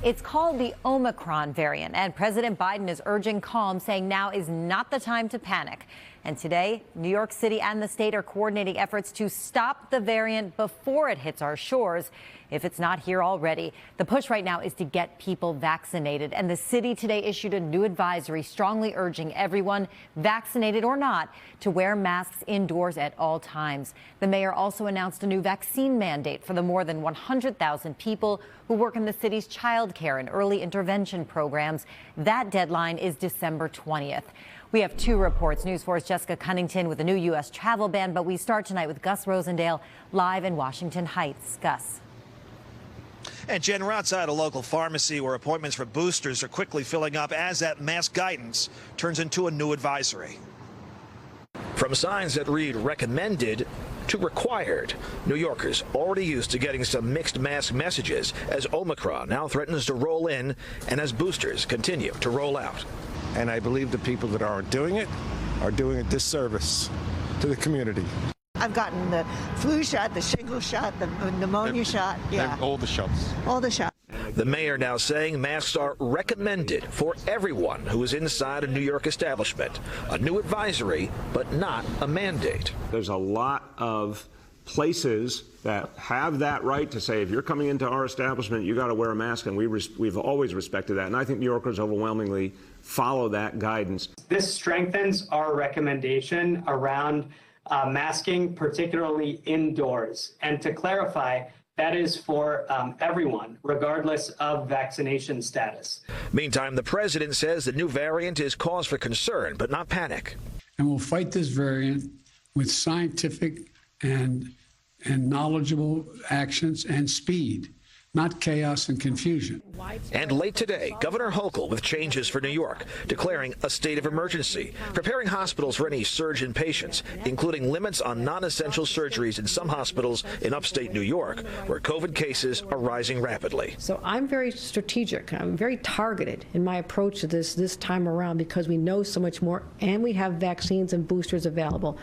It's called the Omicron variant, and President Biden is urging calm, saying now is not the time to panic. And today, New York City and the state are coordinating efforts to stop the variant before it hits our shores, if it's not here already. The push right now is to get people vaccinated, and the city today issued a new advisory strongly urging everyone, vaccinated or not, to wear masks indoors at all times. The mayor also announced a new vaccine mandate for the more than 100,000 people who work in the city's child care and early intervention programs. That deadline is December 20th. We have two reports. News 4's Jessica Cunnington with a new U.S. travel ban, but we start tonight with Gus Rosendale live in Washington Heights. Gus. And Jen, we're outside a local pharmacy where appointments for boosters are quickly filling up as that mask guidance turns into a new advisory. From signs that read recommended to required, New Yorkers already used to getting some mixed mask messages as Omicron now threatens to roll in and as boosters continue to roll out. And I believe the people that are doing a disservice to the community. I've gotten the flu shot, the shingle shot, the pneumonia shot. Yeah. All the shots. All the shots. The mayor now saying masks are recommended for everyone who is inside a New York establishment. A new advisory, but not a mandate. There's a lot of places that have that right to say, if you're coming into our establishment, you got to wear a mask, and we've always respected that. And I think New Yorkers overwhelmingly follow that guidance. This strengthens our recommendation around masking, particularly indoors. And to clarify, that is for everyone, regardless of vaccination status. Meantime, the president says the new variant is cause for concern, but not panic. And we'll fight this variant with scientific and knowledgeable actions and speed, not chaos and confusion. And late today, Governor Hochul with changes for New York, declaring a state of emergency, preparing hospitals for any surge in patients, including limits on non-essential surgeries in some hospitals in upstate New York, where COVID cases are rising rapidly. So I'm very strategic. I'm very targeted in my approach to this time around, because we know so much more and we have vaccines and boosters available.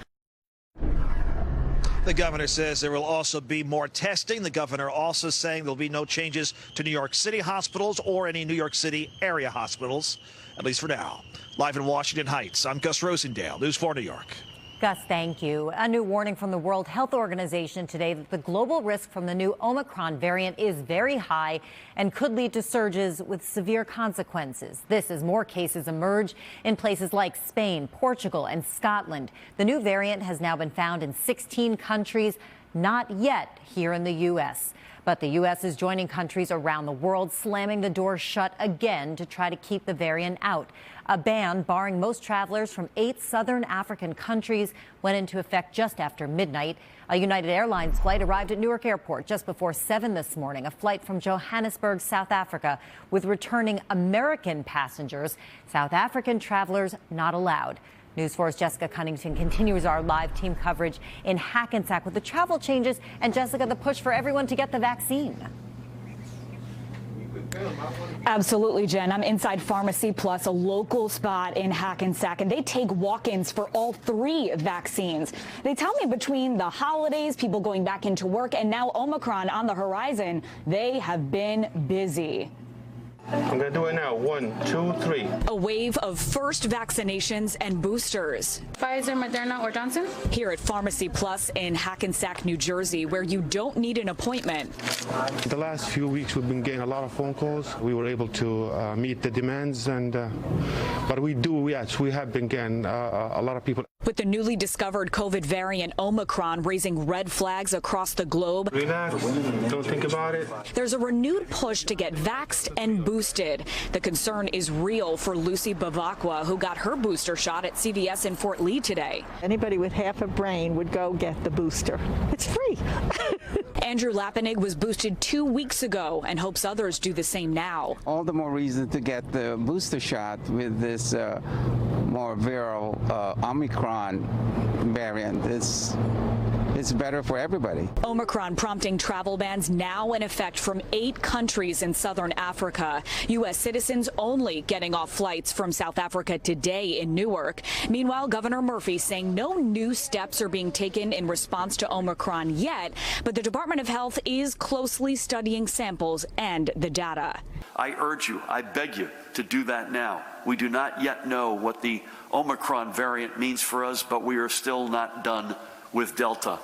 The governor says there will also be more testing. The governor also saying there'll be no changes to New York City hospitals or any New York City area hospitals, at least for now. Live in Washington Heights, I'm Gus Rosendale, News 4 New York. Gus, thank you. A new warning from the World Health Organization today that the global risk from the new Omicron variant is very high and could lead to surges with severe consequences. This as more cases emerge in places like Spain, Portugal, and Scotland. The new variant has now been found in 16 countries, not yet here in the U.S. But the U.S. is joining countries around the world slamming the door shut again to try to keep the variant out. A ban barring most travelers from 8 southern African countries went into effect just after midnight. A United Airlines flight arrived at Newark Airport just before 7 this morning, a flight from Johannesburg, South Africa, with returning American passengers. South African travelers not allowed. News 4's Jessica Cunnington continues our live team coverage in Hackensack with the travel changes and, Jessica, the push for everyone to get the vaccine. Absolutely, Jen. I'm inside Pharmacy Plus, a local spot in Hackensack, and they take walk-ins for all 3 vaccines. They tell me between the holidays, people going back into work, and now Omicron on the horizon, they have been busy. I'm going to do it now. 1, 2, 3. A wave of first vaccinations and boosters. Pfizer, Moderna, or Johnson? Here at Pharmacy Plus in Hackensack, New Jersey, where you don't need an appointment. The last few weeks, we've been getting a lot of phone calls. We were able to meet the demands, but we have been getting a lot of people. With the newly discovered COVID variant Omicron raising red flags across the globe. Relax, don't think about it. There's a renewed push to get vaxxed and boosted. The concern is real for Lucy Bavacqua, who got her booster shot at CVS in Fort Lee today. Anybody with half a brain would go get the booster. It's free. Andrew Lappenig was boosted 2 weeks ago and hopes others do the same now. All the more reason to get the booster shot with this more viral Omicron variant. It's it's better for everybody. Omicron prompting travel bans now in effect from 8 countries in southern Africa. U.S. citizens only getting off flights from South Africa today in Newark. Meanwhile, Governor Murphy saying no new steps are being taken in response to Omicron yet, but the Department of Health is closely studying samples and the data. I urge you, I beg you to do that now. We do not yet know what the Omicron variant means for us, but we are still not done with Delta.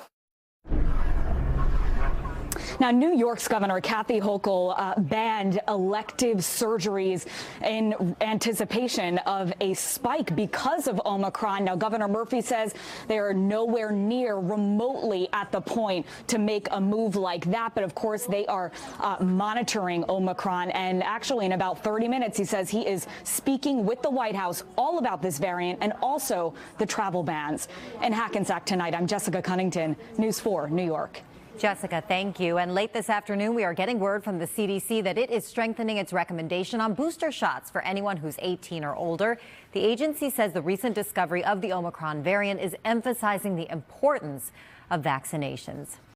Now, New York's Governor Kathy Hochul banned elective surgeries in anticipation of a spike because of Omicron. Now, Governor Murphy says they are nowhere near remotely at the point to make a move like that. But of course, they are monitoring Omicron. And actually, in about 30 minutes, he says he is speaking with the White House all about this variant and also the travel bans. In Hackensack tonight, I'm Jessica Cunnington, News 4, New York. Jessica, thank you. And late this afternoon, we are getting word from the CDC that it is strengthening its recommendation on booster shots for anyone who's 18 or older. The agency says the recent discovery of the Omicron variant is emphasizing the importance of vaccinations.